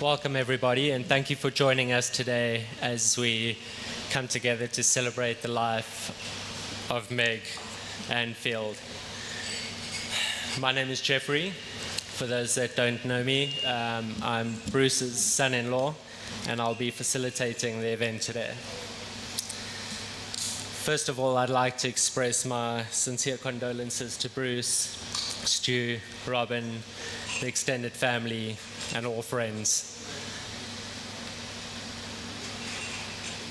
Welcome, everybody, and thank you for joining us today as we come together to celebrate the life of Meg and Field. My name is Jeffrey. For those that don't know me, I'm Bruce's son-in-law, and I'll be facilitating the event today. First of all, I'd like to express my sincere condolences to Bruce, Stu, Robin, the extended family, and all friends.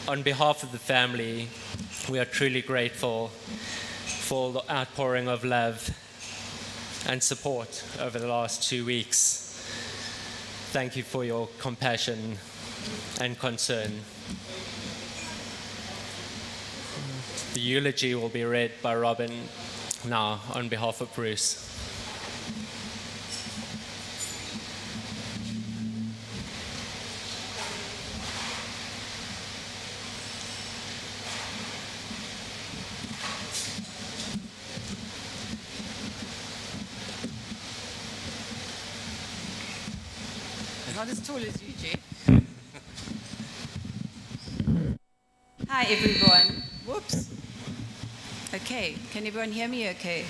On behalf of the family, we are truly grateful for the outpouring of love and support over the last 2 weeks. Thank you for your compassion and concern. The eulogy will be read by Robin now on behalf of Bruce. Not as tall as you, Jeff. Hi, everyone. Whoops. Okay, can everyone hear me okay?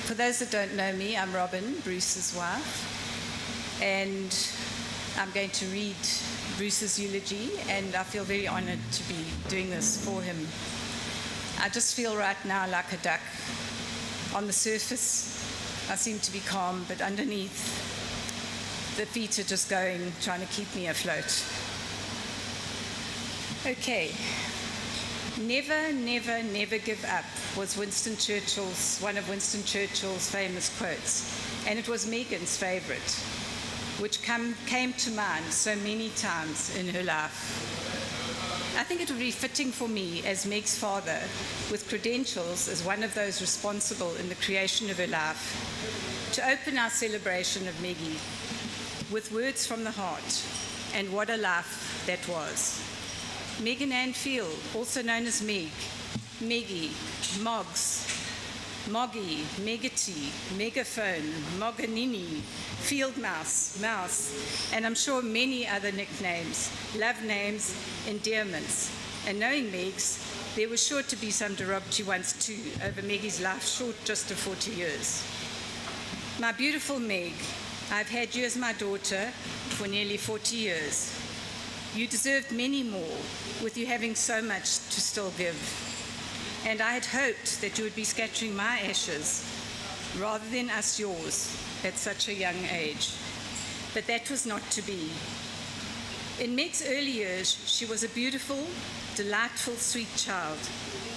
For those that don't know me, I'm Robin, Bruce's wife, and I'm going to read Bruce's eulogy, and I feel very honored to be doing this for him. I just feel right now like a duck. On the surface, I seem to be calm, but underneath, the feet are just going, trying to keep me afloat. Okay. Never, never, never give up was one of Winston Churchill's famous quotes. And it was Megan's favorite, which came to mind so many times in her life. I think it would be fitting for me as Meg's father, with credentials as one of those responsible in the creation of her life, to open our celebration of Meggie with words from the heart, and what a life that was. Megan Ann Field, also known as Meg, Meggie, Moggs, Moggy, Megati, Megaphone, Moganini, Field Mouse, Mouse, and I'm sure many other nicknames, love names, endearments. And knowing Meg's, there was sure to be some derogatory ones too over Meggie's life, short just of 40 years. My beautiful Meg, I've had you as my daughter for nearly 40 years. You deserved many more, with you having so much to still give. And I had hoped that you would be scattering my ashes rather than us yours at such a young age. But that was not to be. In Meg's early years, she was a beautiful, delightful, sweet child,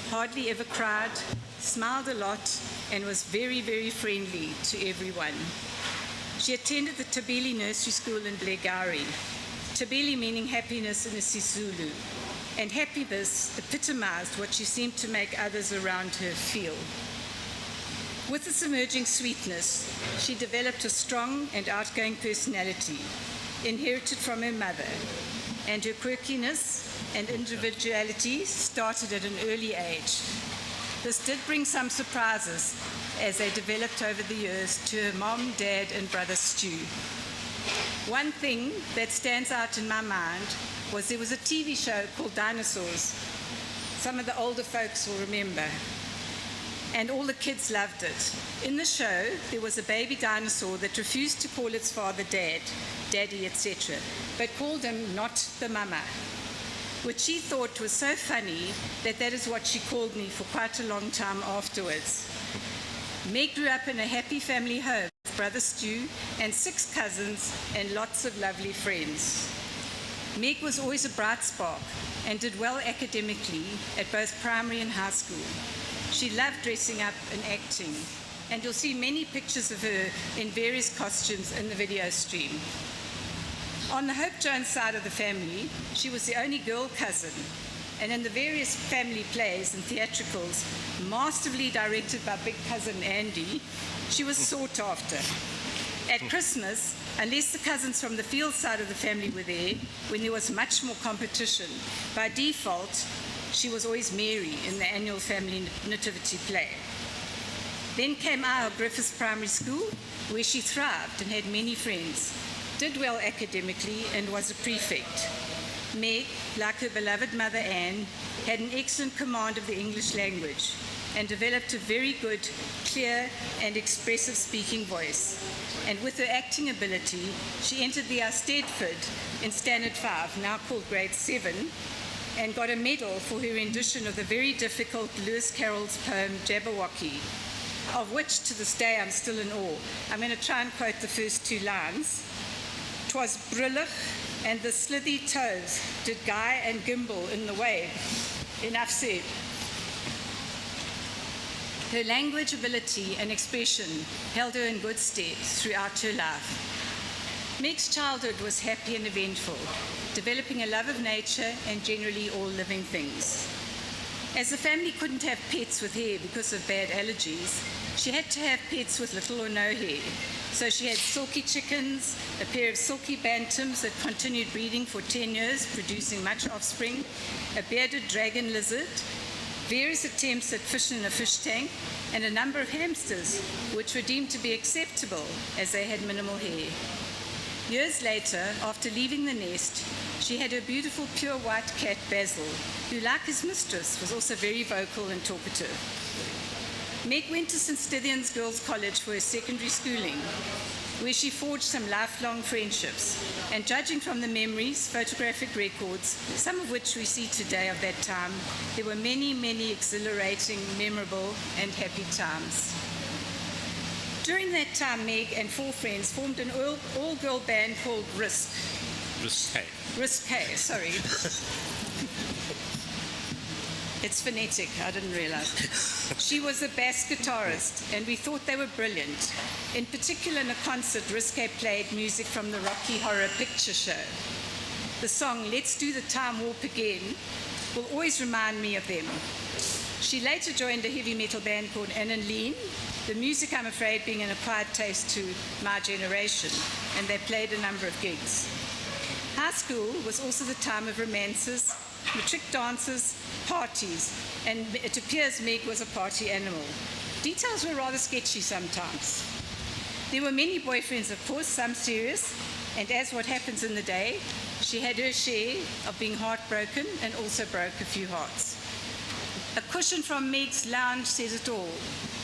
hardly ever cried, smiled a lot, and was very, very friendly to everyone. She attended the Tabili Nursery School in Blegari, Tabili meaning happiness in isiZulu, and happiness epitomized what she seemed to make others around her feel. With this emerging sweetness, she developed a strong and outgoing personality, inherited from her mother, and her quirkiness and individuality started at an early age. This did bring some surprises as they developed over the years to her mom, dad, and brother Stu. One thing that stands out in my mind was there was a TV show called Dinosaurs. Some of the older folks will remember. And all the kids loved it. In the show, there was a baby dinosaur that refused to call its father dad, daddy, etc., but called him not the mama, which she thought was so funny that is what she called me for quite a long time afterwards. Meg grew up in a happy family home with brother Stu and 6 cousins and lots of lovely friends. Meg was always a bright spark and did well academically at both primary and high school. She loved dressing up and acting, and you'll see many pictures of her in various costumes in the video stream. On the Hope Jones side of the family, she was the only girl cousin, and in the various family plays and theatricals, masterfully directed by big cousin Andy, she was sought after. At Christmas, unless the cousins from the Field side of the family were there, when there was much more competition, by default, she was always Mary in the annual family nativity play. Then came our Griffiths Primary School, where she thrived and had many friends. did well academically and was a prefect. Meg, like her beloved mother Anne, had an excellent command of the English language and developed a very good, clear, and expressive speaking voice. And with her acting ability, she entered the Eisteddfod in Standard 5, now called Grade 7, and got a medal for her rendition of the very difficult Lewis Carroll's poem Jabberwocky, of which to this day I'm still in awe. I'm going to try and quote the first two lines. "'Twas brillig, and the slithy toes did guy and gimble in the wave." Enough said. Her language ability and expression held her in good stead throughout her life. Meg's childhood was happy and eventful, developing a love of nature and generally all living things. As the family couldn't have pets with hair because of bad allergies, she had to have pets with little or no hair. So she had silky chickens, a pair of silky bantams that continued breeding for 10 years, producing much offspring, a bearded dragon lizard, various attempts at fish in a fish tank, and a number of hamsters, which were deemed to be acceptable as they had minimal hair. Years later, after leaving the nest, she had her beautiful pure white cat Basil, who, like his mistress, was also very vocal and talkative. Meg went to St. Stithians Girls' College for her secondary schooling, where she forged some lifelong friendships. And judging from the memories, photographic records, some of which we see today of that time, there were many, many exhilarating, memorable, and happy times. During that time, Meg and 4 friends formed an all-girl band called Risk. Risk, sorry. It's phonetic, I didn't realize. She was a bass guitarist, and we thought they were brilliant. In particular, in a concert, Risque played music from the Rocky Horror Picture Show. The song, "Let's Do the Time Warp Again," will always remind me of them. She later joined a heavy metal band called Ann and Lean, the music, I'm afraid, being an acquired taste to my generation, and they played a number of gigs. High school was also the time of romances, matric dances, parties, and it appears Meg was a party animal. Details were rather sketchy sometimes. There were many boyfriends, of course, some serious, and as what happens in the day, she had her share of being heartbroken and also broke a few hearts. A cushion from Meg's lounge says it all.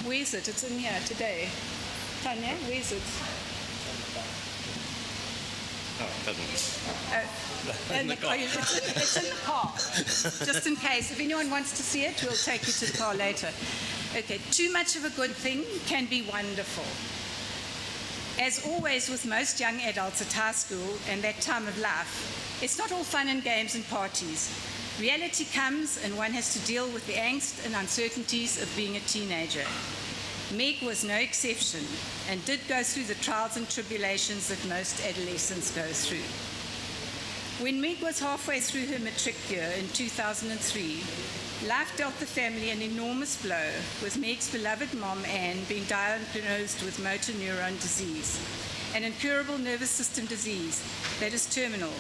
Where's it? It's in here today. Tanya, where's it? Oh, it doesn't. It's in the car, just in case. If anyone wants to see it, we'll take you to the car later. Okay, too much of a good thing can be wonderful. As always with most young adults at high school and that time of life, it's not all fun and games and parties. Reality comes and one has to deal with the angst and uncertainties of being a teenager. Meg was no exception and did go through the trials and tribulations that most adolescents go through. When Meg was halfway through her matric year in 2003, life dealt the family an enormous blow, with Meg's beloved mom, Anne, being diagnosed with motor neuron disease, an incurable nervous system disease that is terminal,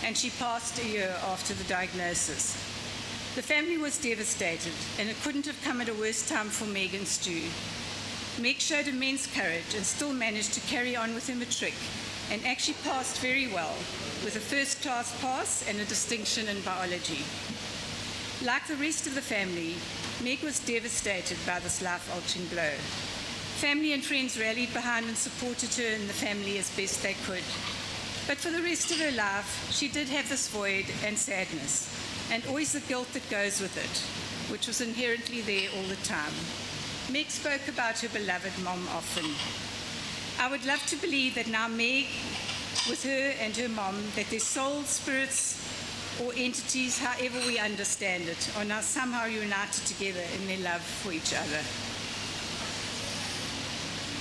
and she passed a year after the diagnosis. The family was devastated, and it couldn't have come at a worse time for Meg and Stu. Meg showed immense courage and still managed to carry on with her matric, and actually passed very well, with a first-class pass and a distinction in biology. Like the rest of the family, Meg was devastated by this life-altering blow. Family and friends rallied behind and supported her and the family as best they could. But for the rest of her life, she did have this void and sadness, and always the guilt that goes with it, which was inherently there all the time. Meg spoke about her beloved mom often. I would love to believe that now Meg, with her and her mom, that their souls, spirits, or entities, however we understand it, are now somehow united together in their love for each other.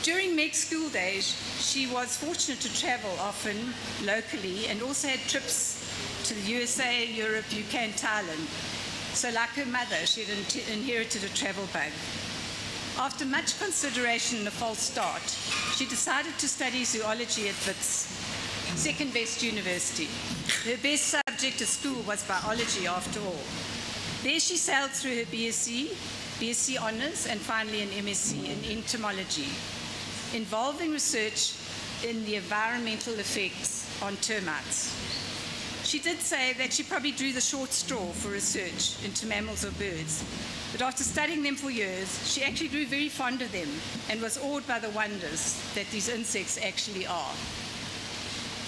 During Meg's school days, she was fortunate to travel often locally and also had trips to the USA, Europe, UK, and Thailand. So like her mother, she had inherited a travel bug. After much consideration and a false start, she decided to study zoology at Wits, second best university. Her best subject at school was biology after all. There she sailed through her BSc honours, and finally an MSc in entomology, involving research in the environmental effects on termites. She did say that she probably drew the short straw for research into mammals or birds, but after studying them for years, she actually grew very fond of them and was awed by the wonders that these insects actually are.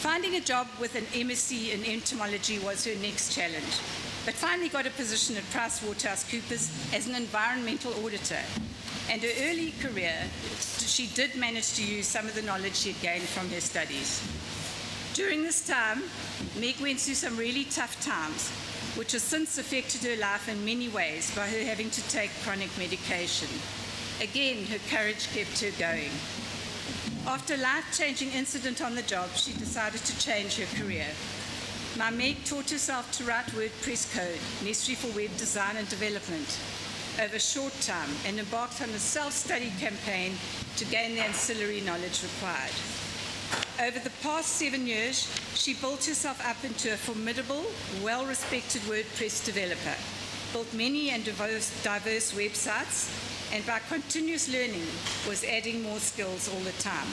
Finding a job with an MSc in entomology was her next challenge, but finally got a position at PricewaterhouseCoopers as an environmental auditor. And her early career, she did manage to use some of the knowledge she had gained from her studies. During this time, Meg went through some really tough times, which has since affected her life in many ways by her having to take chronic medication. Again, her courage kept her going. After a life-changing incident on the job, she decided to change her career. My Meg taught herself to write WordPress code, necessary for web design and development, over a short time, and embarked on a self-study campaign to gain the ancillary knowledge required. Over the past 7 years, she built herself up into a formidable, well-respected WordPress developer, built many and diverse websites, and by continuous learning was adding more skills all the time.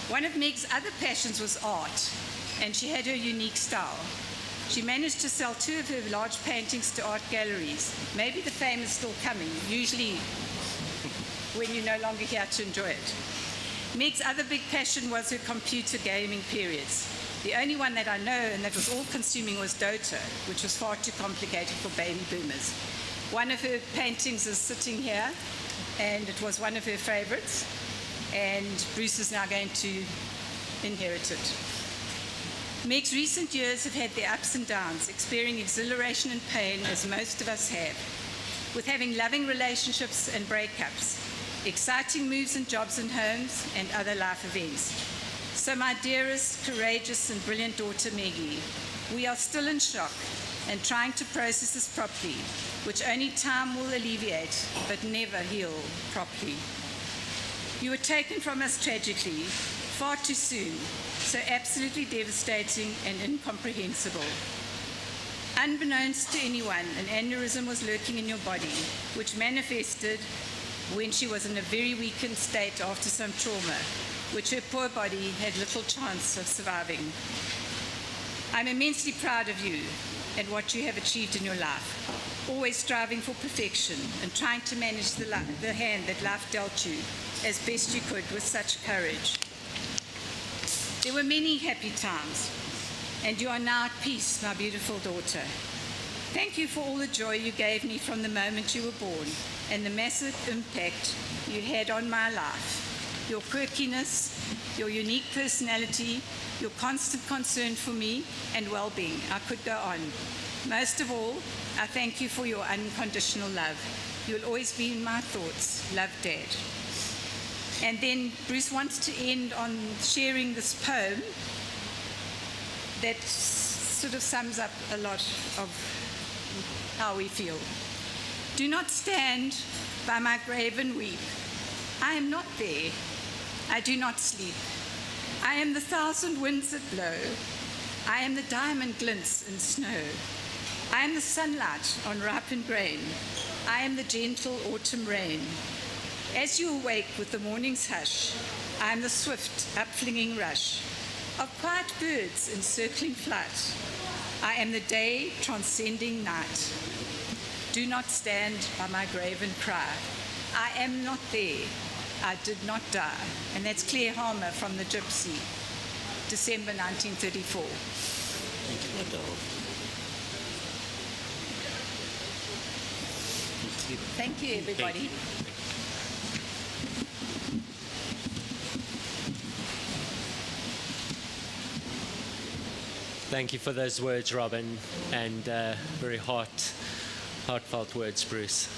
One of Meg's other passions was art, and she had her unique style. She managed to sell 2 of her large paintings to art galleries. Maybe the fame is still coming, usually when you're no longer here to enjoy it. Meg's other big passion was her computer gaming periods. The only one that I know and that was all-consuming was Dota, which was far too complicated for baby boomers. One of her paintings is sitting here, and it was one of her favorites, and Bruce is now going to inherit it. Meg's recent years have had their ups and downs, experiencing exhilaration and pain as most of us have, with having loving relationships and breakups, exciting moves and jobs and homes, and other life events. So my dearest, courageous, and brilliant daughter, Meggie, we are still in shock and trying to process this properly, which only time will alleviate, but never heal properly. You were taken from us tragically, far too soon, so absolutely devastating and incomprehensible. Unbeknownst to anyone, an aneurysm was lurking in your body, which manifested when she was in a very weakened state after some trauma, which her poor body had little chance of surviving. I'm immensely proud of you and what you have achieved in your life, always striving for perfection and trying to manage the hand that life dealt you as best you could with such courage. There were many happy times, and you are now at peace, my beautiful daughter. Thank you for all the joy you gave me from the moment you were born and the massive impact you had on my life. Your quirkiness, your unique personality, your constant concern for me and well-being. I could go on. Most of all, I thank you for your unconditional love. You'll always be in my thoughts. Love, Dad. And then Bruce wants to end on sharing this poem that sort of sums up a lot of how we feel. Do not stand by my grave and weep. I am not there. I do not sleep. I am the thousand winds that blow. I am the diamond glints in snow. I am the sunlight on ripened grain. I am the gentle autumn rain. As you awake with the morning's hush, I am the swift upflinging rush of quiet birds in circling flight. I am the day transcending night. Do not stand by my grave and cry. I am not there. I did not die. And that's Claire Harmer from The Gypsy, December 1934. Thank you, everybody. Thank you for those words, Robin, and very heartfelt words, Bruce.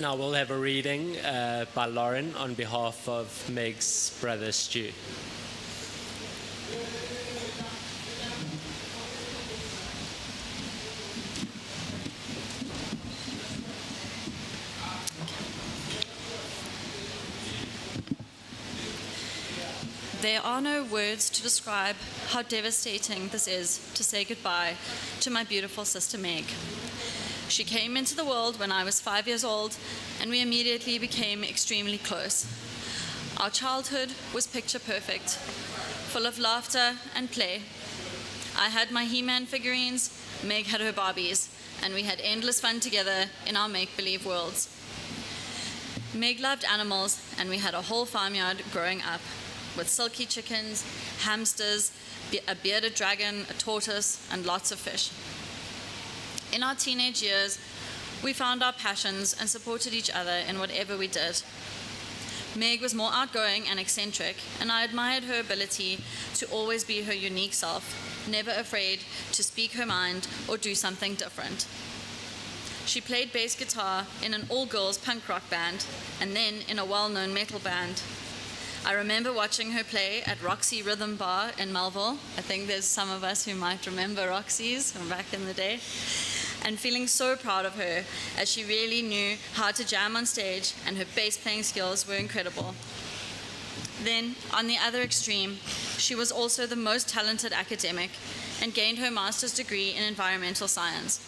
Now we'll have a reading by Lauren on behalf of Meg's brother, Stu. There are no words to describe how devastating this is to say goodbye to my beautiful sister Meg. She came into the world when I was 5 years old, and we immediately became extremely close. Our childhood was picture perfect, full of laughter and play. I had my He-Man figurines, Meg had her Barbies, and we had endless fun together in our make-believe worlds. Meg loved animals, and we had a whole farmyard growing up with silky chickens, hamsters, a bearded dragon, a tortoise, and lots of fish. In our teenage years, we found our passions and supported each other in whatever we did. Meg was more outgoing and eccentric, and I admired her ability to always be her unique self, never afraid to speak her mind or do something different. She played bass guitar in an all-girls punk rock band and then in a well-known metal band. I remember watching her play at Roxy Rhythm Bar in Melville. I think there's some of us who might remember Roxy's from back in the day. And feeling so proud of her, as she really knew how to jam on stage and her bass playing skills were incredible. Then, on the other extreme, she was also the most talented academic and gained her master's degree in environmental science.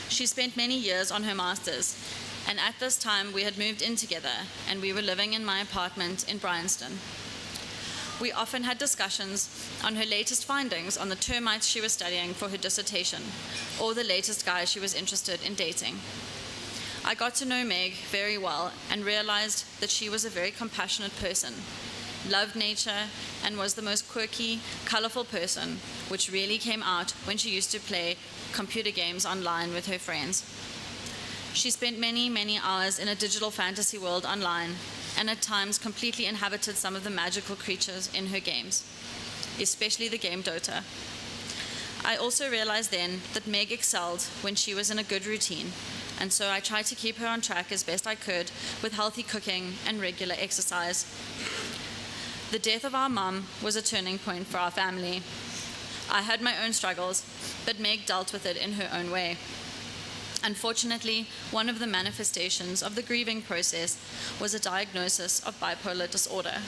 She spent many years on her master's, and at this time we had moved in together and we were living in my apartment in Bryanston. We often had discussions on her latest findings on the termites she was studying for her dissertation, or the latest guy she was interested in dating. I got to know Meg very well and realized that she was a very compassionate person, loved nature, and was the most quirky, colorful person, which really came out when she used to play computer games online with her friends. She spent many, many hours in a digital fantasy world online, and at times completely inhabited some of the magical creatures in her games, especially the game Dota. I also realized then that Meg excelled when she was in a good routine, and so I tried to keep her on track as best I could with healthy cooking and regular exercise. The death of our mum was a turning point for our family. I had my own struggles, but Meg dealt with it in her own way. Unfortunately, one of the manifestations of the grieving process was a diagnosis of bipolar disorder.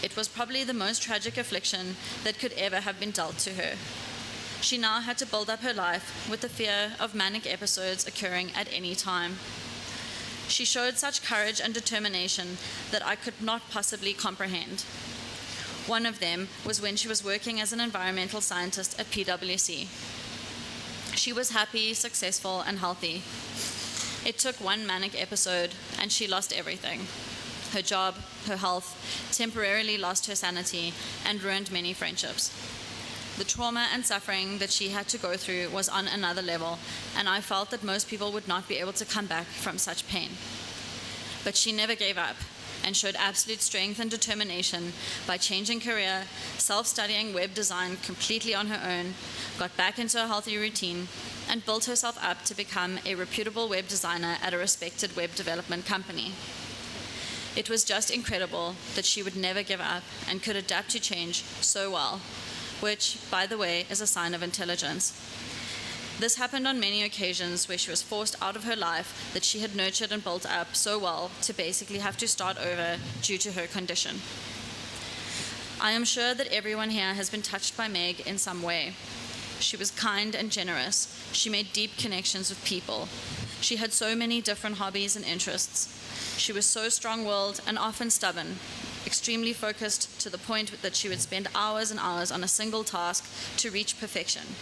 It was probably the most tragic affliction that could ever have been dealt to her. She now had to build up her life with the fear of manic episodes occurring at any time. She showed such courage and determination that I could not possibly comprehend. One of them was when she was working as an environmental scientist at PwC. She was happy, successful, and healthy. It took one manic episode, and she lost everything. Her job, her health, temporarily lost her sanity, and ruined many friendships. The trauma and suffering that she had to go through was on another level, and I felt that most people would not be able to come back from such pain. But she never gave up, and showed absolute strength and determination by changing career, self-studying web design completely on her own, got back into a healthy routine, and built herself up to become a reputable web designer at a respected web development company. It was just incredible that she would never give up and could adapt to change so well, which, by the way, is a sign of intelligence. This happened on many occasions where she was forced out of her life that she had nurtured and built up so well to basically have to start over due to her condition. I am sure that everyone here has been touched by Meg in some way. She was kind and generous. She made deep connections with people. She had so many different hobbies and interests. She was so strong-willed and often stubborn, extremely focused to the point that she would spend hours and hours on a single task to reach perfection.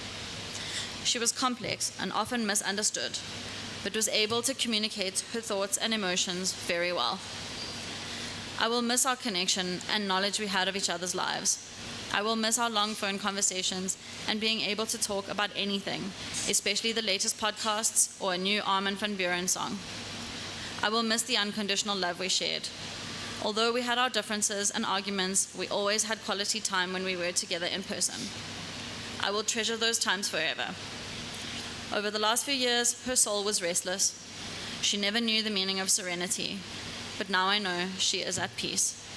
She was complex and often misunderstood, but was able to communicate her thoughts and emotions very well. I will miss our connection and knowledge we had of each other's lives. I will miss our long phone conversations and being able to talk about anything, especially the latest podcasts or a new Armin van Buuren song. I will miss the unconditional love we shared. Although we had our differences and arguments, we always had quality time when we were together in person. I will treasure those times forever. Over the last few years, her soul was restless. She never knew the meaning of serenity, but now I know she is at peace.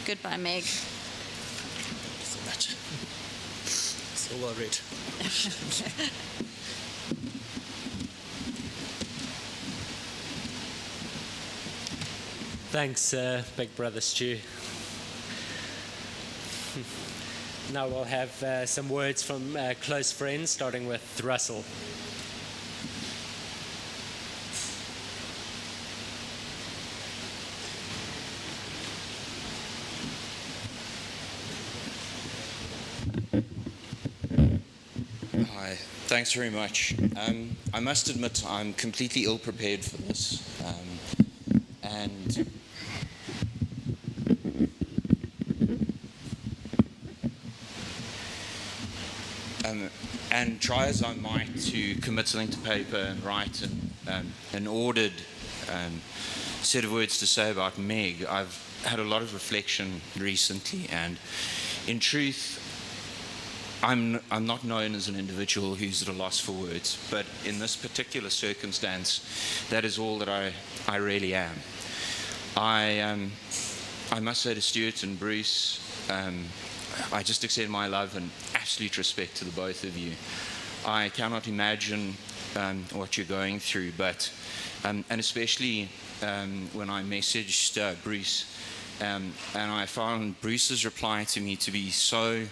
Goodbye, Meg. Thank you so much. So well read. Thanks, Big Brother Stu. Now we'll have some words from close friends, starting with Russell. Hi, thanks very much. I must admit I'm completely ill-prepared for this. And and try as I might to commit something to paper and write an ordered set of words to say about Meg, I've had a lot of reflection recently, and in truth, I'm not known as an individual who's at a loss for words, but in this particular circumstance, that is all that I really am. I must say to Stuart and Bruce, I just extend my love and absolute respect to the both of you. I cannot imagine what you're going through, but and especially when I messaged Bruce, and I found Bruce's reply to me to be so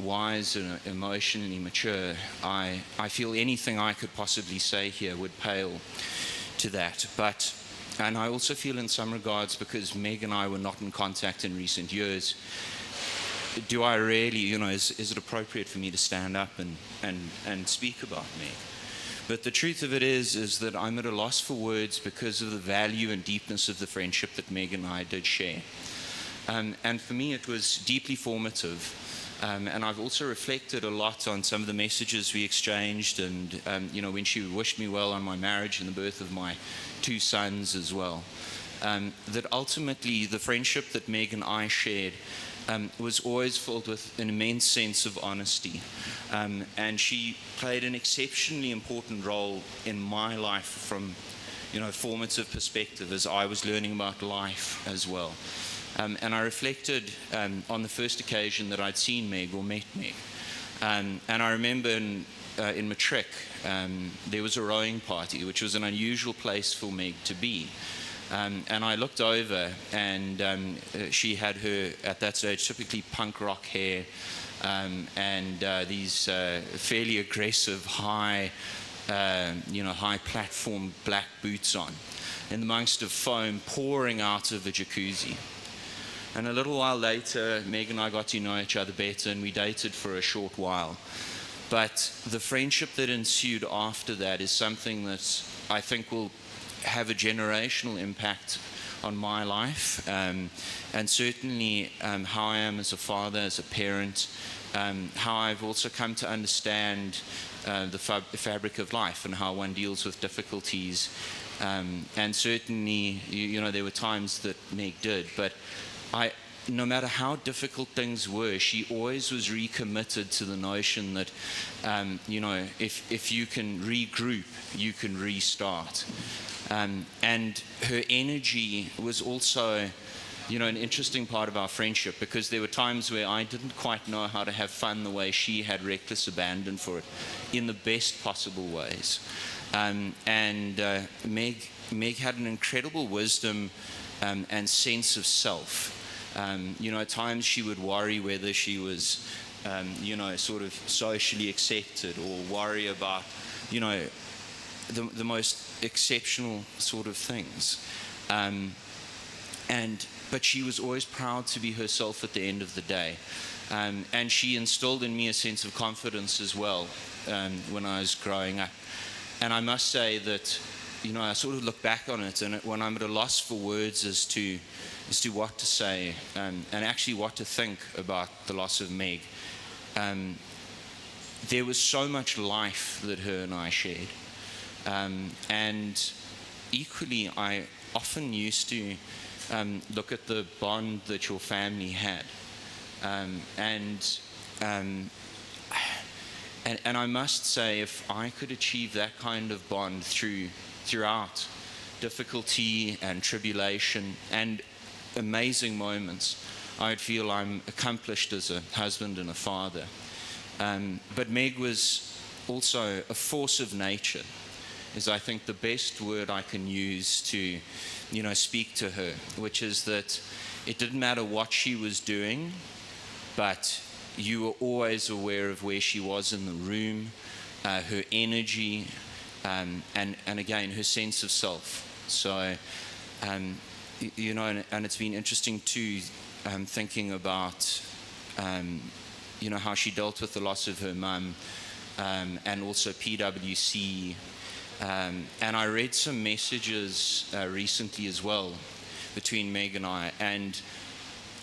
wise and emotionally mature. I feel anything I could possibly say here would pale to that. And I also feel in some regards, because Meg and I were not in contact in recent years, do I really, is it appropriate for me to stand up and speak about Meg? But the truth of it is that I'm at a loss for words because of the value and deepness of the friendship that Meg and I did share. And for me, it was deeply formative. And I've also reflected a lot on some of the messages we exchanged, and when she wished me well on my marriage and the birth of my 2 sons as well. That ultimately the friendship that Meg and I shared was always filled with an immense sense of honesty. And she played an exceptionally important role in my life from a formative perspective as I was learning about life as well. And I reflected on the first occasion that I'd seen Meg or met Meg. And I remember in Matric, there was a rowing party, which was an unusual place for Meg to be. And I looked over, and she had her, at that stage, typically punk rock hair, and these fairly aggressive, high platform black boots on, in amongst of foam pouring out of a jacuzzi. And a little while later, Meg and I got to know each other better, and we dated for a short while. But the friendship that ensued after that is something that I think will have a generational impact on my life, and certainly how I am as a father, as a parent, how I've also come to understand the fabric of life and how one deals with difficulties. And certainly, there were times that Meg did, but no matter how difficult things were, she always was recommitted to the notion that, if you can regroup, you can restart. And her energy was also, an interesting part of our friendship, because there were times where I didn't quite know how to have fun the way she had reckless abandon for it, in the best possible ways. Meg had an incredible wisdom and sense of self. At times she would worry whether she was, sort of socially accepted, or worry about, the most exceptional sort of things. But she was always proud to be herself at the end of the day. And she instilled in me a sense of confidence as well when I was growing up. And I must say that, I sort of look back on it, and when I'm at a loss for words as to what to say, and actually what to think about the loss of Meg, there was so much life that her and I shared. And equally, I often used to look at the bond that your family had. And I must say, if I could achieve that kind of bond throughout difficulty and tribulation and amazing moments, I would feel I'm accomplished as a husband and a father. But Meg was also a force of nature, is I think the best word I can use to, speak to her, which is that it didn't matter what she was doing, but you were always aware of where she was in the room, her energy, and again, her sense of self. So, and it's been interesting too, thinking about how she dealt with the loss of her mum, and also PwC. And I read some messages recently as well between Meg and I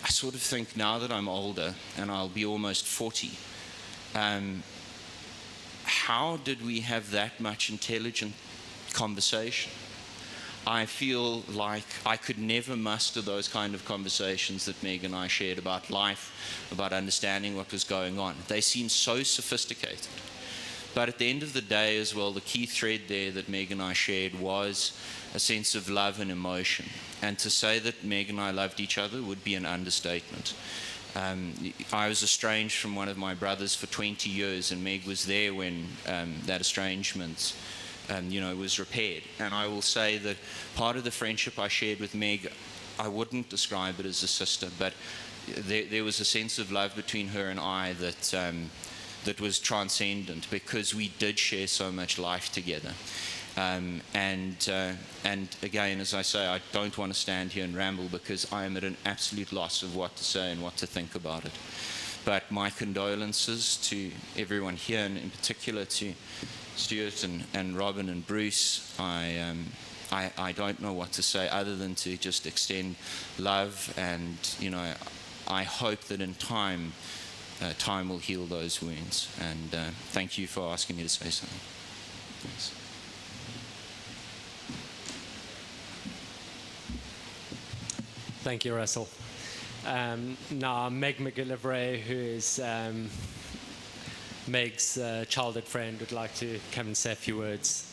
sort of think now that I'm older, and I'll be almost 40, how did we have that much intelligent conversation? I feel like I could never muster those kind of conversations that Meg and I shared about life, about understanding what was going on. They seem so sophisticated. But at the end of the day as well, the key thread there that Meg and I shared was a sense of love and emotion. And to say that Meg and I loved each other would be an understatement. I was estranged from one of my brothers for 20 years, and Meg was there when that estrangement was repaired. And I will say that part of the friendship I shared with Meg, I wouldn't describe it as a sister, but there was a sense of love between her and I that was transcendent, because we did share so much life together. And again, as I say, I don't want to stand here and ramble, because I am at an absolute loss of what to say and what to think about it. But my condolences to everyone here, and in particular to Stuart and Robin and Bruce. I don't know what to say other than to just extend love, and I hope that in time will heal those wounds. And thank you for asking me to say something. Thanks. Thank you, Russell. Now, Meg McGillivray, who is Meg's childhood friend, would like to come and say a few words.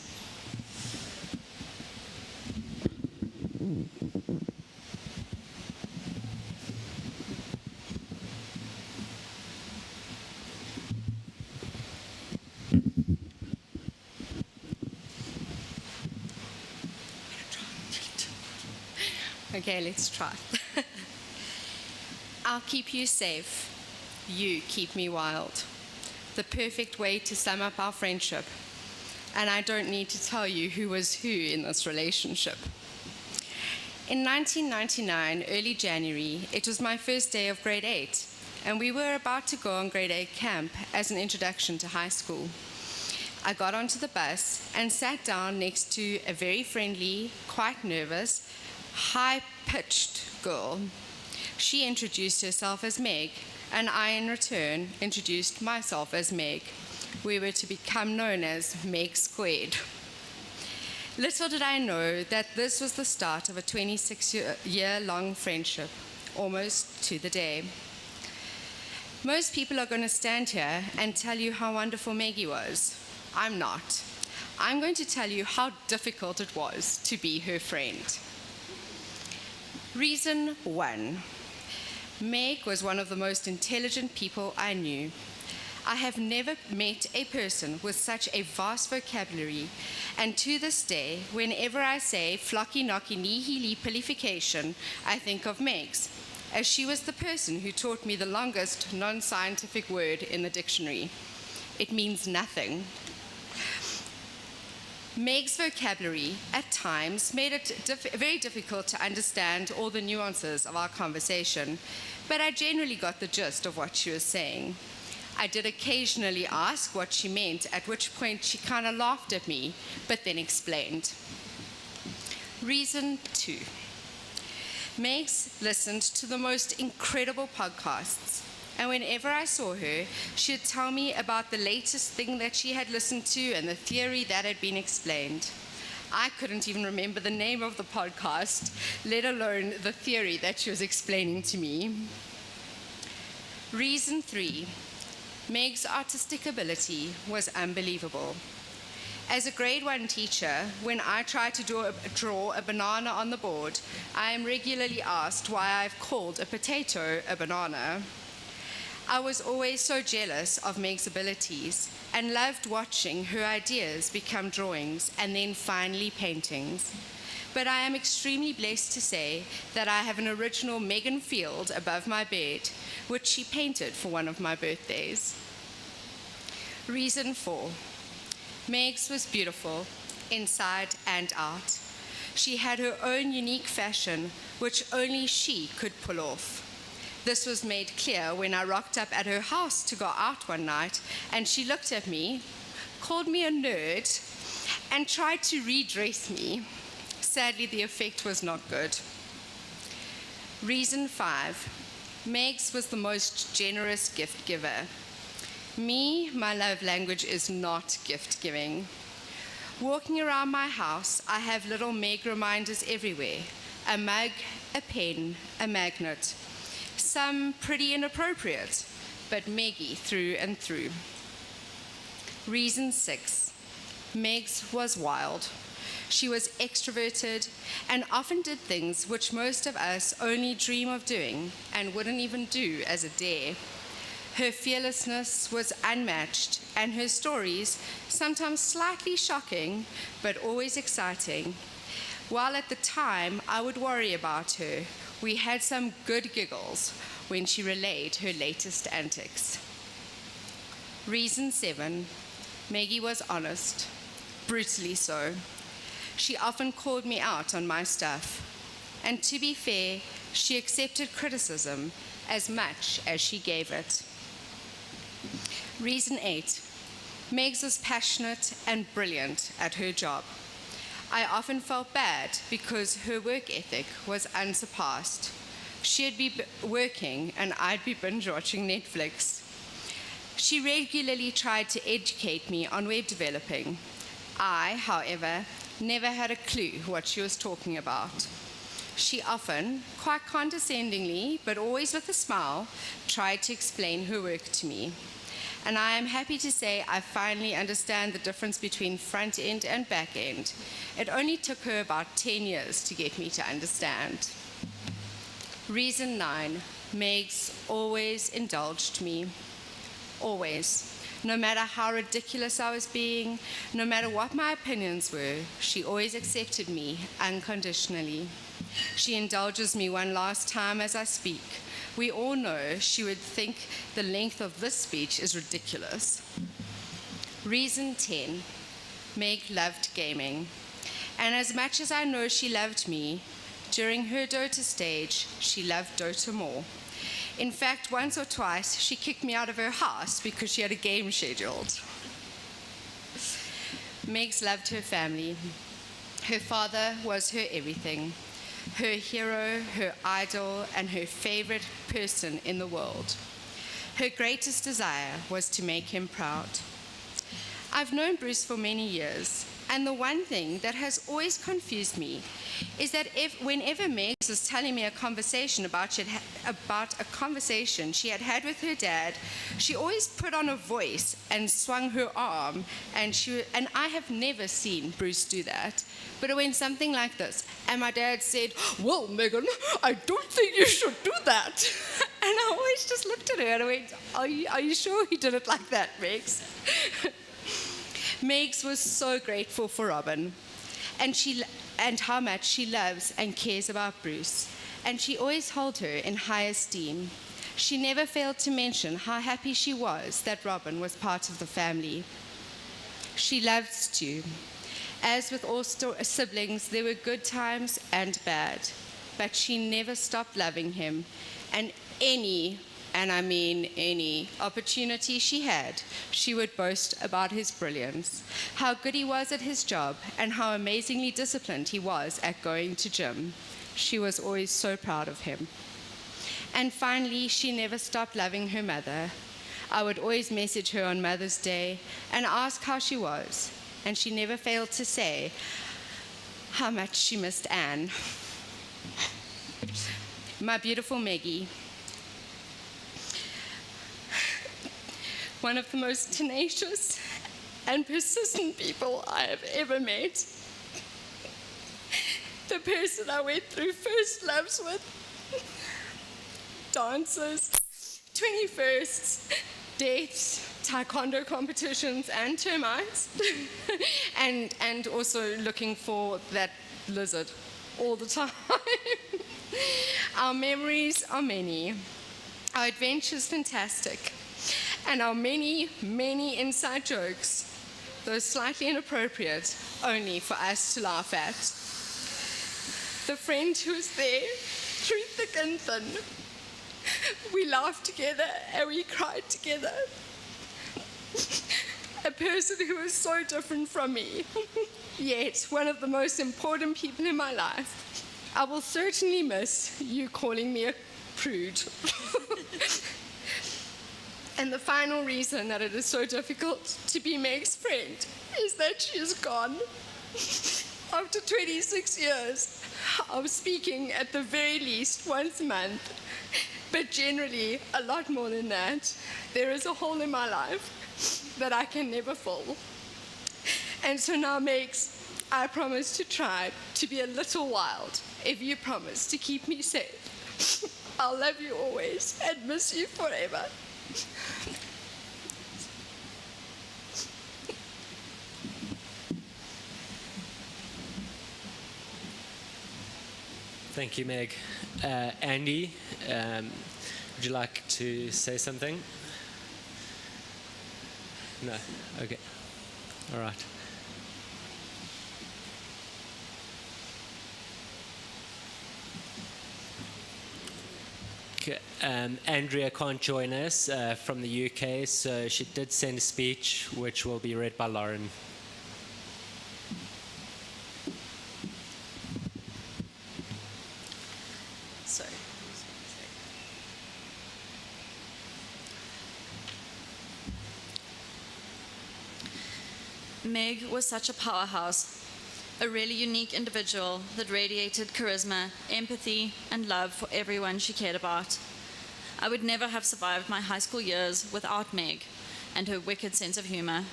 Okay, let's try. I'll keep you safe. You keep me wild. The perfect way to sum up our friendship. And I don't need to tell you who was who in this relationship. In 1999, early January, it was my first day of grade 8, and we were about to go on grade 8 camp as an introduction to high school. I got onto the bus and sat down next to a very friendly, quite nervous, high-pitched girl. She introduced herself as Meg, and I, in return, introduced myself as Meg. We were to become known as Meg Squared. Little did I know that this was the start of a 26-year-long friendship, almost to the day. Most people are going to stand here and tell you how wonderful Maggie was. I'm not. I'm going to tell you how difficult it was to be her friend. Reason 1. Meg was one of the most intelligent people I knew. I have never met a person with such a vast vocabulary, and to this day, whenever I say flocky knocky nihili pilification, I think of Meg's, as she was the person who taught me the longest non-scientific word in the dictionary. It means nothing. Meg's vocabulary, at times, made it very difficult to understand all the nuances of our conversation, but I generally got the gist of what she was saying. I did occasionally ask what she meant, at which point she kind of laughed at me, but then explained. Reason 2. Meg's listened to the most incredible podcasts. And whenever I saw her, she'd tell me about the latest thing that she had listened to and the theory that had been explained. I couldn't even remember the name of the podcast, let alone the theory that she was explaining to me. Reason 3. Meg's artistic ability was unbelievable. As a grade 1 teacher, when I try to draw a banana on the board, I am regularly asked why I've called a potato a banana. I was always so jealous of Meg's abilities and loved watching her ideas become drawings and then finally paintings. But I am extremely blessed to say that I have an original Megan Field above my bed, which she painted for one of my birthdays. Reason 4. Meg's was beautiful, inside and out. She had her own unique fashion, which only she could pull off. This was made clear when I rocked up at her house to go out one night, and she looked at me, called me a nerd, and tried to redress me. Sadly, the effect was not good. Reason 5, Megs was the most generous gift giver. Me, my love language is not gift giving. Walking around my house, I have little Meg reminders everywhere. A mug, a pen, a magnet. Some pretty inappropriate, but Meggy through and through. Reason 6, Megs was wild. She was extroverted and often did things which most of us only dream of doing and wouldn't even do as a dare. Her fearlessness was unmatched, and her stories, sometimes slightly shocking, but always exciting. While at the time I would worry about her, we had some good giggles when she relayed her latest antics. Reason 7, Maggie was honest, brutally so. She often called me out on my stuff, and to be fair, she accepted criticism as much as she gave it. Reason 8, Megs was passionate and brilliant at her job. I often felt bad because her work ethic was unsurpassed. She'd be working and I'd be binge watching Netflix. She regularly tried to educate me on web developing. I, however, never had a clue what she was talking about. She often, quite condescendingly, but always with a smile, tried to explain her work to me. And I am happy to say I finally understand the difference between front end and back end. It only took her about 10 years to get me to understand. Reason 9, Megs always indulged me. Always. No matter how ridiculous I was being, no matter what my opinions were, she always accepted me unconditionally. She indulges me one last time as I speak. We all know she would think the length of this speech is ridiculous. Reason 10, Meg loved gaming. And as much as I know she loved me, during her Dota stage, she loved Dota more. In fact, once or twice, she kicked me out of her house because she had a game scheduled. Megs loved her family. Her father was her everything, her hero, her idol, and her favorite person in the world. Her greatest desire was to make him proud. I've known Bruce for many years, and the one thing that has always confused me is that whenever Megs was telling me a conversation about a conversation she had with her dad, she always put on a voice and swung her arm, and I have never seen Bruce do that. But it went something like this, and my dad said, "Well, Megan, I don't think you should do that." And I always just looked at her and I went, are you sure he did it like that, Megs? Megs was so grateful for Robin and how much she loves and cares about Bruce, and she always held her in high esteem. She never failed to mention how happy she was that Robin was part of the family. She loved Stu. As with all siblings, there were good times and bad, but she never stopped loving him, and I mean any opportunity she had, she would boast about his brilliance, how good he was at his job, and how amazingly disciplined he was at going to gym. She was always so proud of him. And finally, she never stopped loving her mother. I would always message her on Mother's Day and ask how she was, and she never failed to say how much she missed Anne. My beautiful Meggie, one of the most tenacious and persistent people I have ever met. The person I went through first loves with, dances, 21sts, deaths, taekwondo competitions, and termites, and also looking for that lizard all the time. Our memories are many, our adventures fantastic, and our many, many inside jokes, though slightly inappropriate, only for us to laugh at. The friend who was there through thick and thin, We laughed together and we cried together. A person who is so different from me, yet one of the most important people in my life. I will certainly miss you calling me a prude. And the final reason that it is so difficult to be Meg's friend is that she is gone. After 26 years of speaking at the very least once a month, but generally a lot more than that, there is a hole in my life that I can never fill. And so now, Megs, I promise to try to be a little wild if you promise to keep me safe. I'll love you always and miss you forever. Thank you, Meg. Andy, would you like to say something? No? Okay. All right. Okay. Andrea can't join us from the UK, so she did send a speech which will be read by Lauren. So, Meg was such a powerhouse, a really unique individual that radiated charisma, empathy, and love for everyone she cared about. I would never have survived my high school years without Meg and her wicked sense of humor.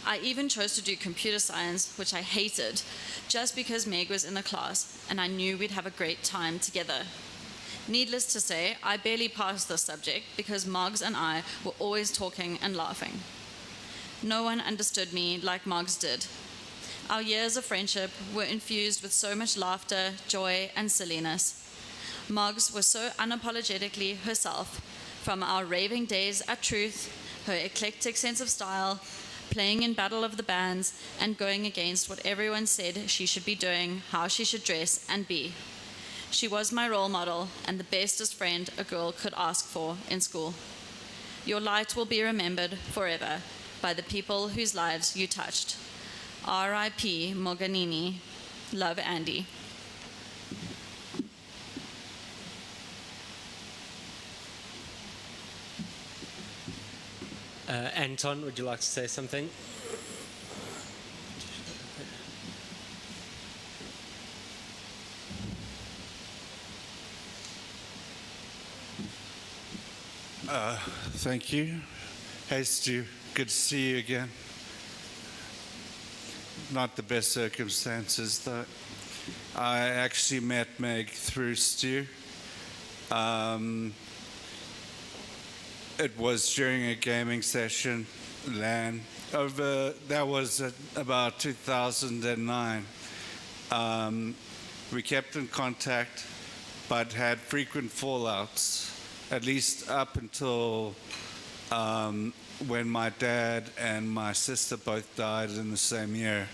I even chose to do computer science, which I hated, just because Meg was in the class and I knew we'd have a great time together. Needless to say, I barely passed this subject because Moggs and I were always talking and laughing. No one understood me like Moggs did. Our years of friendship were infused with so much laughter, joy, and silliness. Moggs was so unapologetically herself, from our raving days at Truth, her eclectic sense of style, playing in Battle of the Bands, and going against what everyone said she should be doing, how she should dress and be. She was my role model and the bestest friend a girl could ask for in school. Your light will be remembered forever by the people whose lives you touched. R.I.P. Moganini. Love, Andy. Anton, would you like to say something? Thank you. Hey, Stu. Good to see you again. Not the best circumstances, though. I actually met Meg through Stu. It was during a gaming session, LAN. That was about 2009. We kept in contact, but had frequent fallouts, at least up until when my dad and my sister both died in the same year.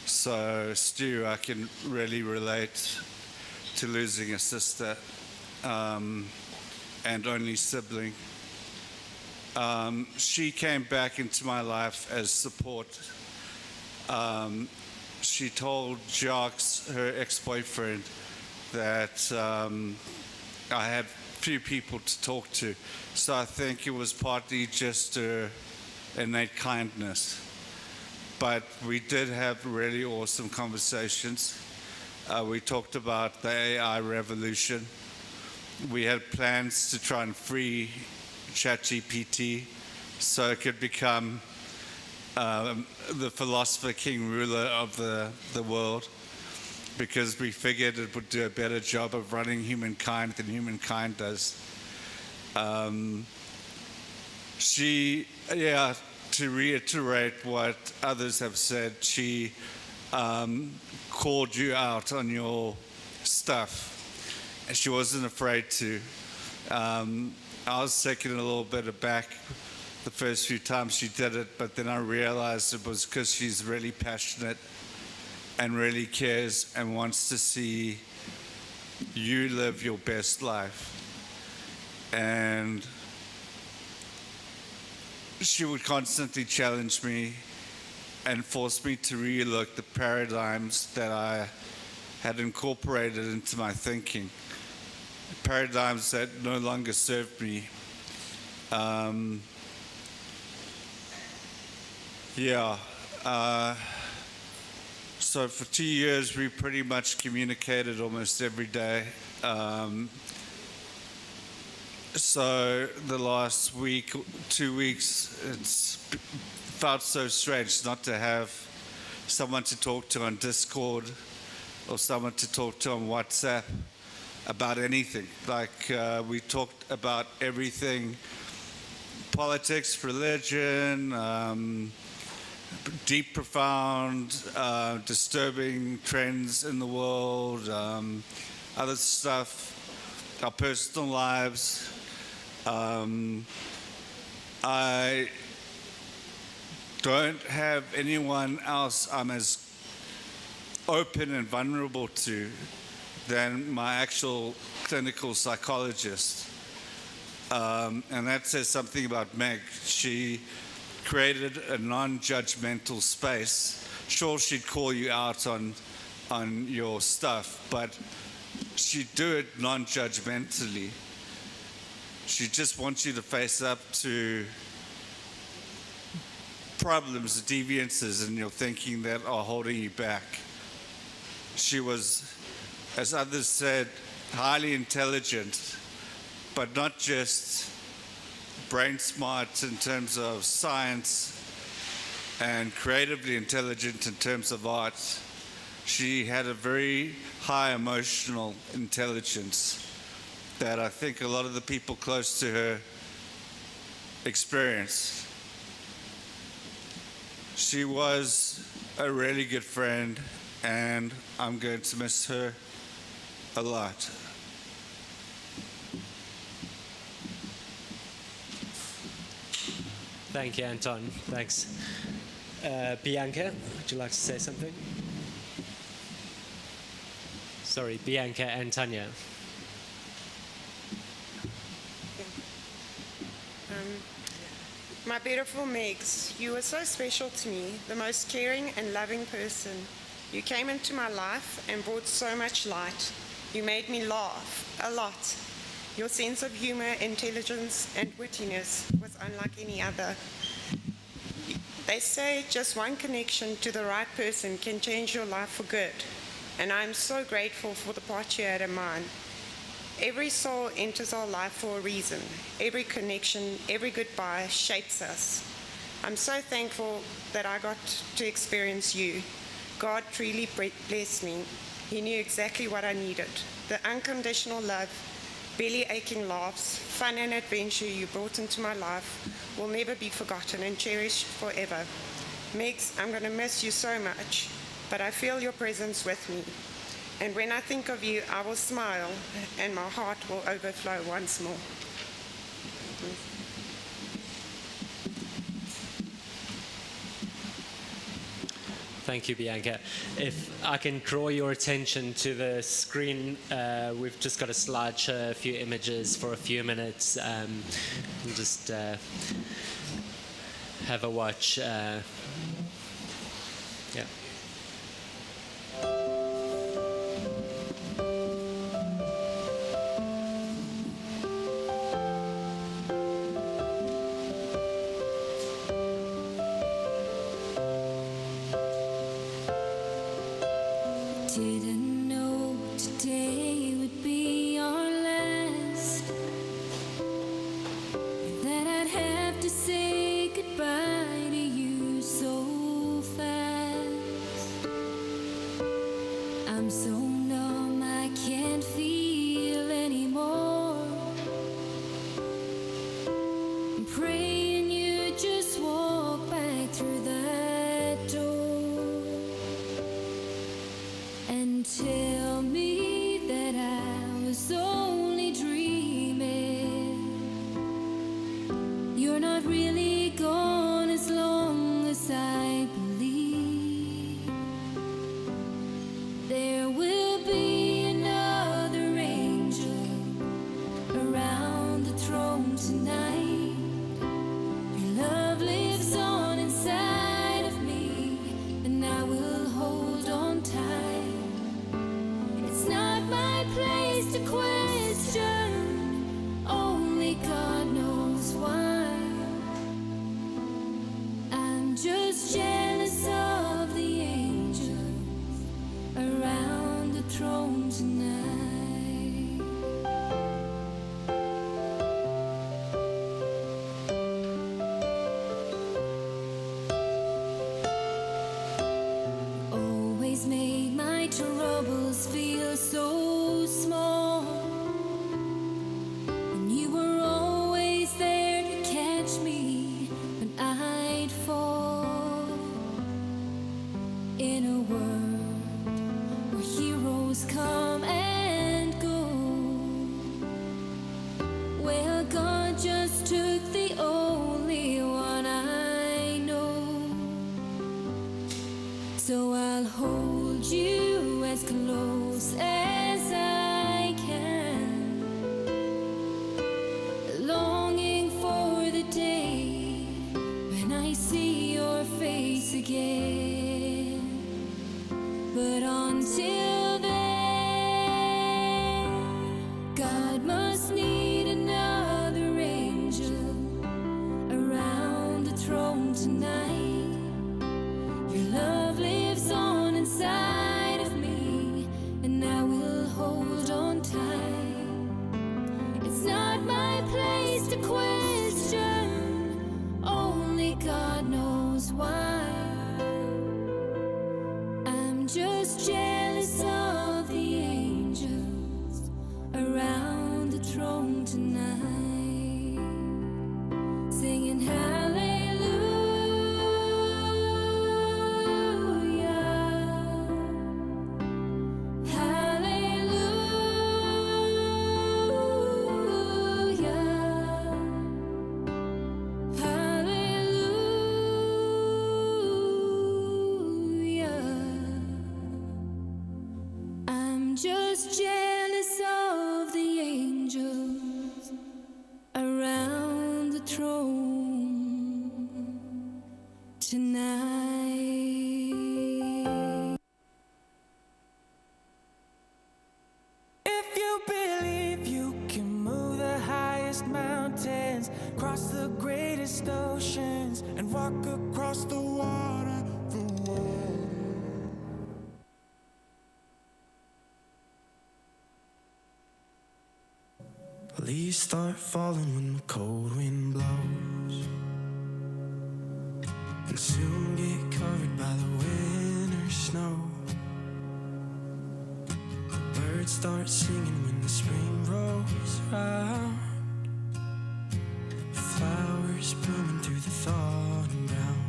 So, Stu, I can really relate to losing a sister and only sibling. She came back into my life as support. She told Jacques, her ex-boyfriend, that I had few people to talk to. So I think it was partly just her innate kindness. But we did have really awesome conversations. We talked about the AI revolution. We had plans to try and free ChatGPT so it could become the philosopher king ruler of the world, because we figured it would do a better job of running humankind than humankind does. To reiterate what others have said, she called you out on your stuff, and she wasn't afraid to. I was taken a little bit aback the first few times she did it, but then I realized it was because she's really passionate and really cares and wants to see you live your best life. and she would constantly challenge me and force me to relook the paradigms that I had incorporated into my thinking, paradigms that no longer served me. So for 2 years, we pretty much communicated almost every day. So the last week, 2 weeks, it's felt so strange not to have someone to talk to on Discord or someone to talk to on WhatsApp about anything. Like we talked about everything: politics, religion, deep, profound, disturbing trends in the world, other stuff, our personal lives. I don't have anyone else I'm as open and vulnerable to than my actual clinical psychologist. And that says something about Meg. She created a non-judgmental space. Sure, she'd call you out on your stuff, but she'd do it non-judgmentally. She just wants you to face up to problems, deviances in your thinking that are holding you back. She was, as others said, highly intelligent, but not just brain smart in terms of science and creatively intelligent in terms of art. She had a very high emotional intelligence that I think a lot of the people close to her experienced. She was a really good friend, and I'm going to miss her a lot. Thank you, Anton. Thanks. Bianca, would you like to say something? Sorry, Bianca and Tanya. My beautiful Megs, you were so special to me, the most caring and loving person. You came into my life and brought so much light. You made me laugh a lot. Your sense of humor, intelligence, and wittiness was unlike any other. They say just one connection to the right person can change your life for good, and I'm so grateful for the part you had in mine. Every soul enters our life for a reason. Every connection, every goodbye shapes us. I'm so thankful that I got to experience you. God truly blessed me. He knew exactly what I needed. The unconditional love, belly-aching laughs, fun and adventure you brought into my life will never be forgotten and cherished forever. Megs, I'm going to miss you so much, but I feel your presence with me. And when I think of you, I will smile and my heart will overflow once more. Thank you, Bianca. If I can draw your attention to the screen, we've just got a slideshow, a few images for a few minutes. And just have a watch. Yeah. Didn't know today would be our last, that I'd have to say goodbye to you so fast. I'm so numb I can't feel anymore. I'm praying you just walk back through that door and tell me that tonight. Always made my troubles feel so small, and you were always there to catch me when I'd fall. In a world where heroes come and go, well, God just took the only one I know. So I'll hold you as close as I can, longing for the day when I see your face again. But until then, God must need another angel around the throne tonight. Your love lives on inside of me, and I will hold on tight. It's not my place to question, only God knows why. I'm just jealous of the angels around the throne tonight, singing hallelujah, hallelujah, hallelujah. I'm just jealous of the angels around the throne tonight. If you believe you can move the highest mountains, cross the greatest oceans, and walk across the water, the world. Leaves start falling when the cold wind blows, and soon get covered by the winter snow. Birds start singing when the spring rolls round, flowers blooming through the thawing ground.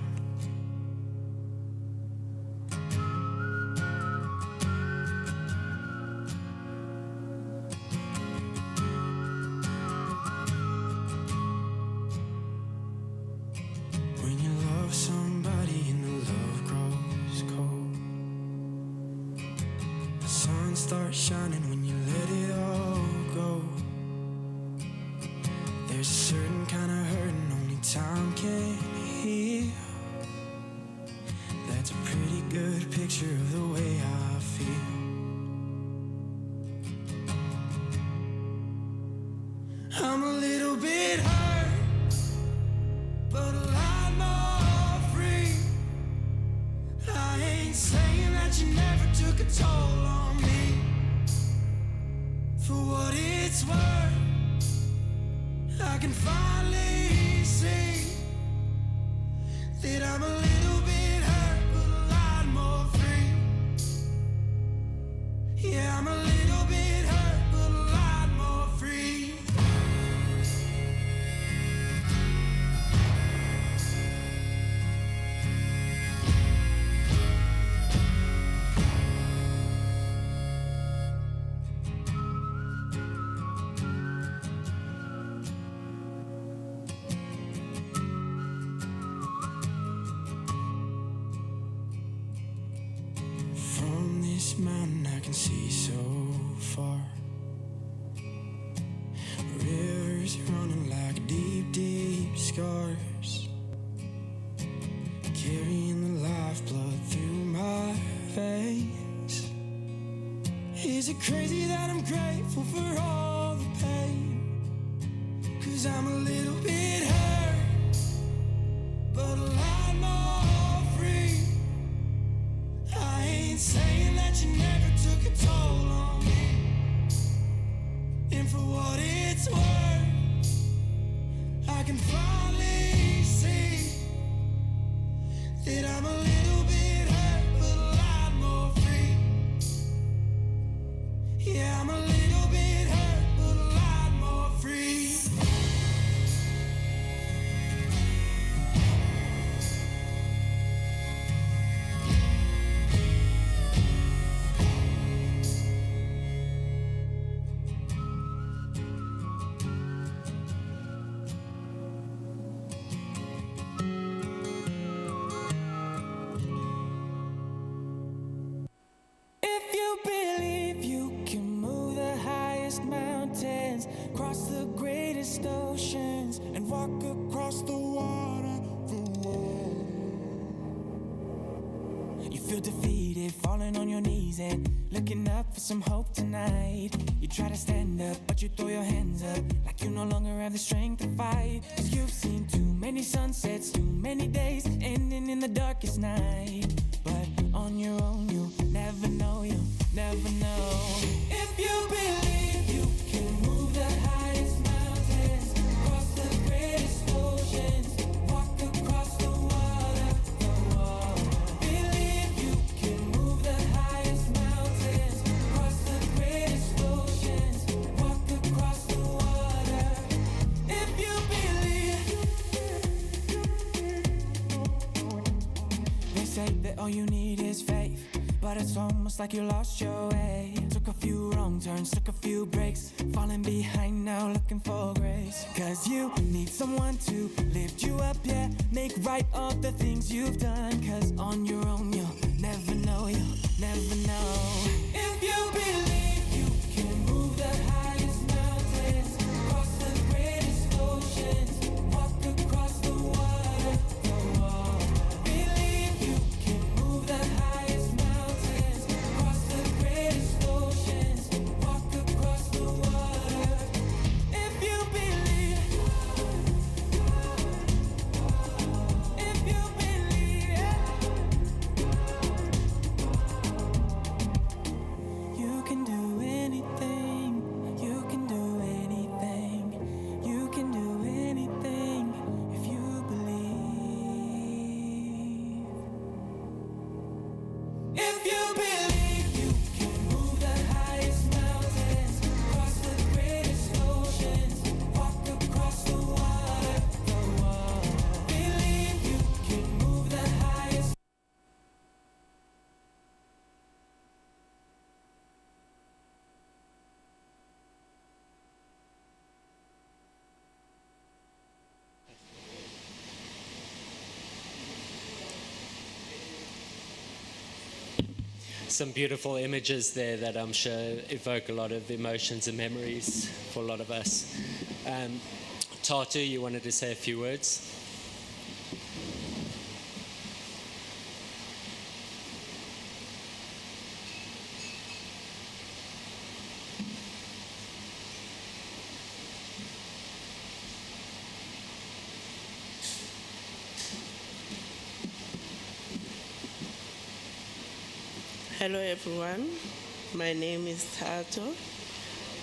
When you love somebody and the love grows cold, the sun starts shining when you let it all go. There's a certain kind of hurting only time can heal. That's a pretty good picture of the way I feel. I'm a little bit hurt, but a lot more free. I ain't saying that you never took a toll on me. For what it's worth, I can finally see that I'm a little bit hurt, but a lot more free. Yeah, I'm a little bit hurt, but a lot more free. From this mountain I can see so far. Rivers running like deep, deep scars, carrying the lifeblood through my veins. Is it crazy that I'm grateful for all the pain? 'Cause I'm a little bit hurt, but a lot more free. I ain't saying that you never took a toll on me. And for what it's worth, I can finally see that I'm a little bit hurt, but a lot more free. Yeah, I'm a little bit hurt, but a lot more free. If you believe you can move the highest mountains, cross the greatest oceans, and walk across the water, you feel defeated, falling on your knees and looking up for some hope tonight. You try to stand up, but you throw your hands up like you no longer have the strength to fight. 'Cause you've seen too many sunsets, too many days ending in the darkest night. But on your own, you'll never know, you'll never know. If you believe you can move the highest mountains, cross the greatest oceans, walk across the water, believe you can move the highest mountains, cross the greatest oceans, walk across the water. If you believe. They say that all you need is faith, but it's almost like you lost your way. Took a few wrong turns, took a few breaks, falling behind now looking for grace. 'Cause you need someone to lift you up, yeah, make right all the things you've done. 'Cause on your own you'll never know, you'll never know. If you believe you can move the highest mountains, cross the greatest oceans, walk across the water, believe you can move the highest mountains, cross the greatest oceans, walk across the water. If you believe, if you believe, you can do anything, you can do anything, you can do anything if you believe. If you believe you can move the highest mountains, cross the greatest oceans, walk across the water, believe you can move the highest. Some beautiful images there that I'm sure evoke a lot of emotions and memories for a lot of us. Tatu, you wanted to say a few words? Hello everyone, my name is Tato.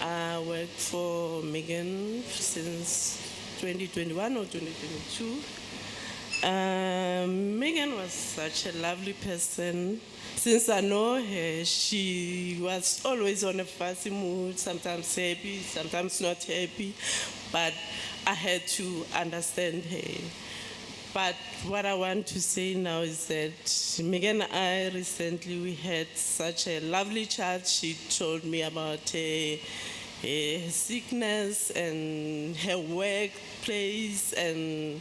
I work for Megan since 2021 or 2022. Megan was such a lovely person. Since I know her, she was always on a fussy mood, sometimes happy, sometimes not happy, but I had to understand her. But what I want to say now is that Megan and I recently, we had such a lovely chat. She told me about her sickness and her workplace, and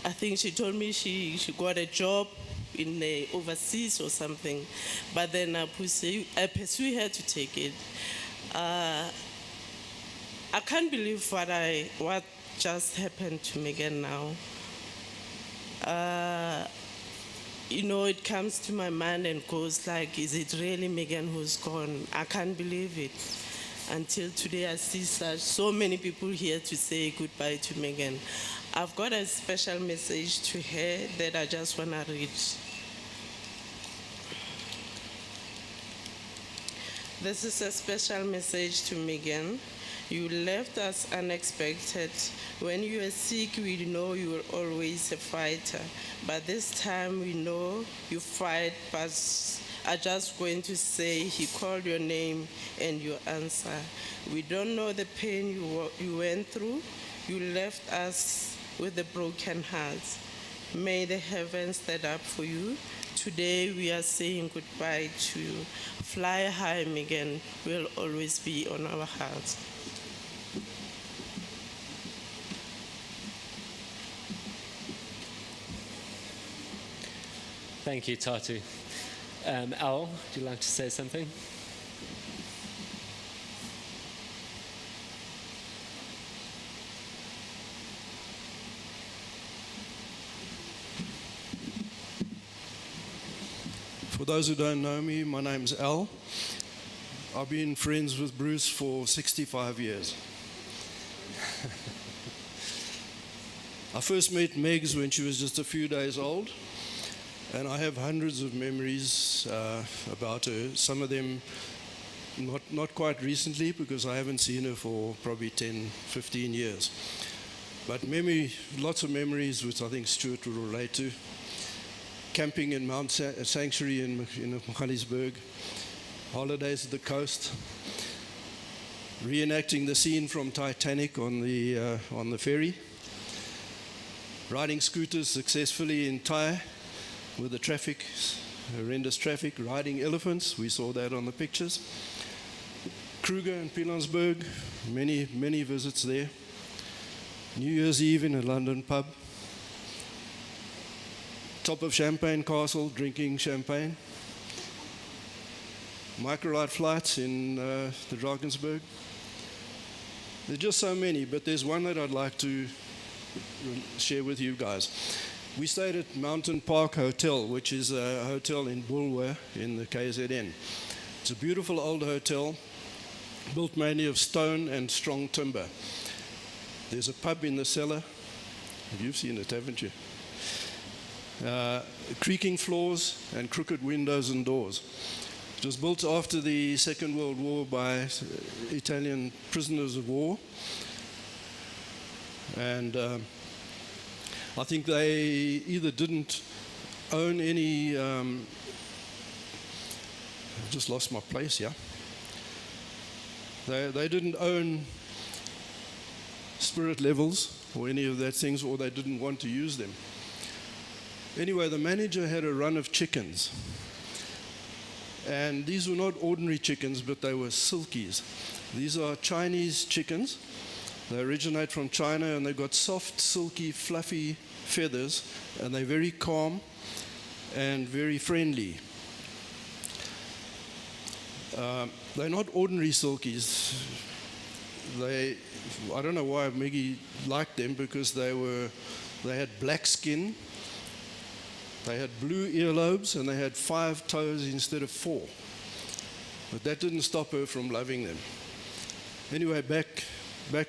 I think she told me she got a job in the overseas or something. But then I pursued her to take it. I can't believe what just happened to Megan now. It comes to my mind and goes like, is it really Megan who's gone? I can't believe it. Until today, I see so many people here to say goodbye to Megan. I've got a special message to her that I just want to read. This is a special message to Megan. You left us unexpected. When you were sick, we know you were always a fighter. But this time we know you fight, but I'm just going to say he called your name and you answer. We don't know the pain you went through. You left us with a broken heart. May the heavens stand up for you. Today we are saying goodbye to you. Fly high, Megan, will always be on our hearts. Thank you, Tatu. Al, would you like to say something? For those who don't know me, my name's Al. I've been friends with Bruce for 65 years. I first met Megs when she was just a few days old, and I have hundreds of memories about her. Some of them not quite recently, because I haven't seen her for probably 10, 15 years. But lots of memories which I think Stuart will relate to. Camping in Mount Sanctuary in Johannesburg, holidays at the coast, reenacting the scene from Titanic on the ferry, riding scooters successfully in Thai with the traffic, horrendous traffic, riding elephants, we saw that on the pictures, Kruger and Pilansberg, many visits there, New Year's Eve in a London pub, top of Champagne Castle, drinking champagne. Microlight flights in the Drakensberg. There's just so many, but there's one that I'd like to share with you guys. We stayed at Mountain Park Hotel, which is a hotel in Bulwer in the KZN. It's a beautiful old hotel, built mainly of stone and strong timber. There's a pub in the cellar. You've seen it, haven't you? Creaking floors and crooked windows and doors. It was built after the Second World War by Italian prisoners of war. And I think they either didn't own any, I've just lost my place, yeah? They didn't own spirit levels or any of that things, or they didn't want to use them. Anyway, the manager had a run of chickens. And these were not ordinary chickens, but they were silkies. These are Chinese chickens. They originate from China, and they've got soft, silky, fluffy feathers, and they're very calm and very friendly. They're not ordinary silkies. I don't know why Maggie liked them, because they had black skin. They had blue earlobes, and they had 5 toes instead of 4. But that didn't stop her from loving them. Anyway, back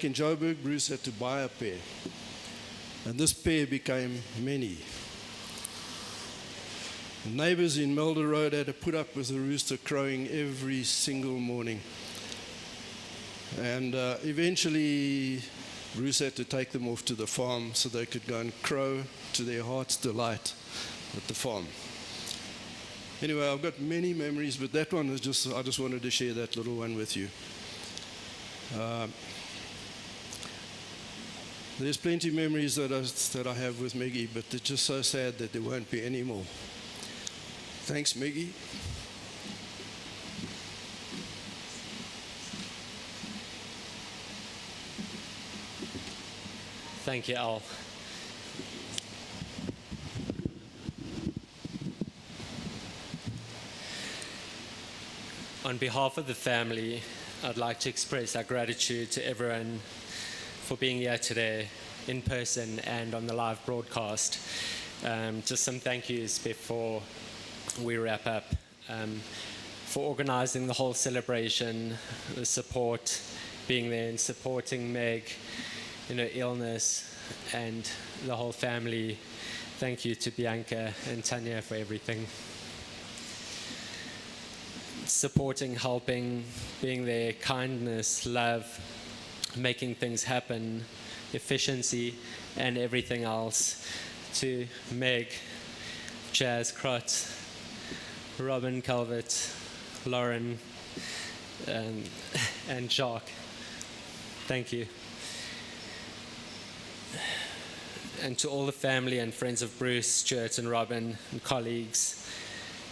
in Joburg, Bruce had to buy a pair. And this pair became many. The neighbors in Melder Road had to put up with the rooster crowing every single morning. And eventually, Bruce had to take them off to the farm so they could go and crow to their heart's delight at the farm. Anyway, I've got many memories, but that one is I just wanted to share that little one with you. There's plenty of memories that I have with Maggie, but it's just so sad that there won't be any more. Thanks, Maggie. Thank you, Al. On behalf of the family, I'd like to express our gratitude to everyone for being here today, in person and on the live broadcast. Just some thank yous before we wrap up. For organizing the whole celebration, the support, being there and supporting Meg in her illness, and the whole family. Thank you to Bianca and Tanya for everything. Supporting, helping, being there, kindness, love, making things happen, efficiency, and everything else. To Meg, Jazz Crotts, Robin Calvert, Lauren, and Jacques. Thank you. And to all the family and friends of Bruce, Stuart, and Robin, and colleagues,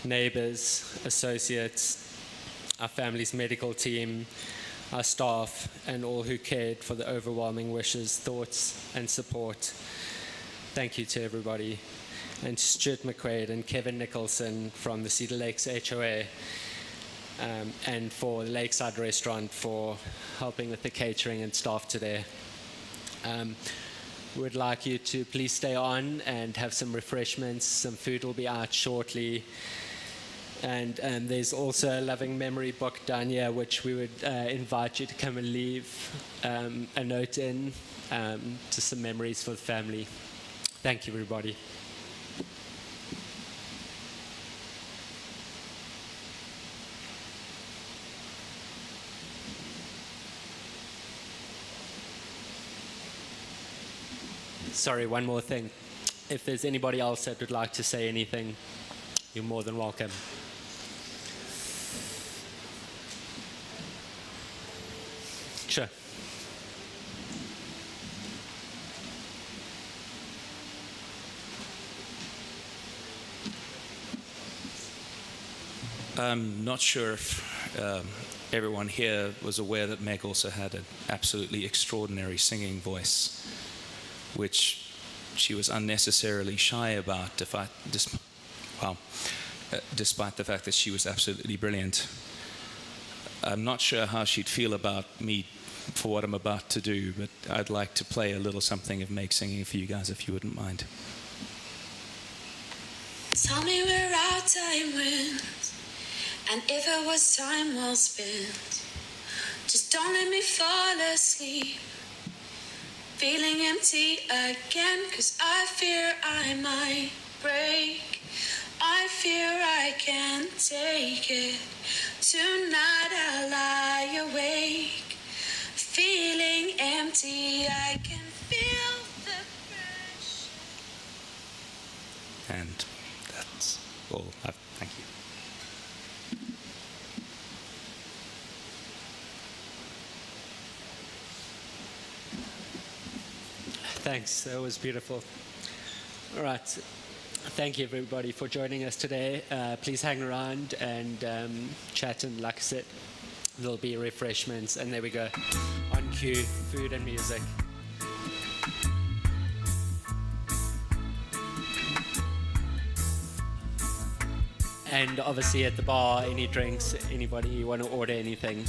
neighbors, associates, our family's medical team, our staff, and all who cared for the overwhelming wishes, thoughts, and support. Thank you to everybody. And to Stuart McQuaid and Kevin Nicholson from the Cedar Lakes HOA, and for the Lakeside Restaurant for helping with the catering and staff today. We'd like you to please stay on and have some refreshments. Some food will be out shortly. And there's also a loving memory book down here, which we would invite you to come and leave a note in to some memories for the family. Thank you, everybody. Sorry, one more thing. If there's anybody else that would like to say anything, you're more than welcome. Sure. I'm not sure if everyone here was aware that Meg also had an absolutely extraordinary singing voice, which she was unnecessarily shy about, despite the fact that she was absolutely brilliant. I'm not sure how she'd feel about me for what I'm about to do, but I'd like to play a little something of Meg singing for you guys, if you wouldn't mind. Tell me where our time went, and if it was time well spent. Just don't let me fall asleep, feeling empty again, 'cause I fear I might break. I fear I can't take it. Tonight I'll lie awake, feeling empty. I can feel the pressure. And that's all. Thank you. Thanks, that was beautiful. All right, thank you everybody for joining us today. Please hang around and chat, and like I said, there'll be refreshments, and there we go, on cue, food and music. And obviously at the bar, any drinks, anybody want to order anything.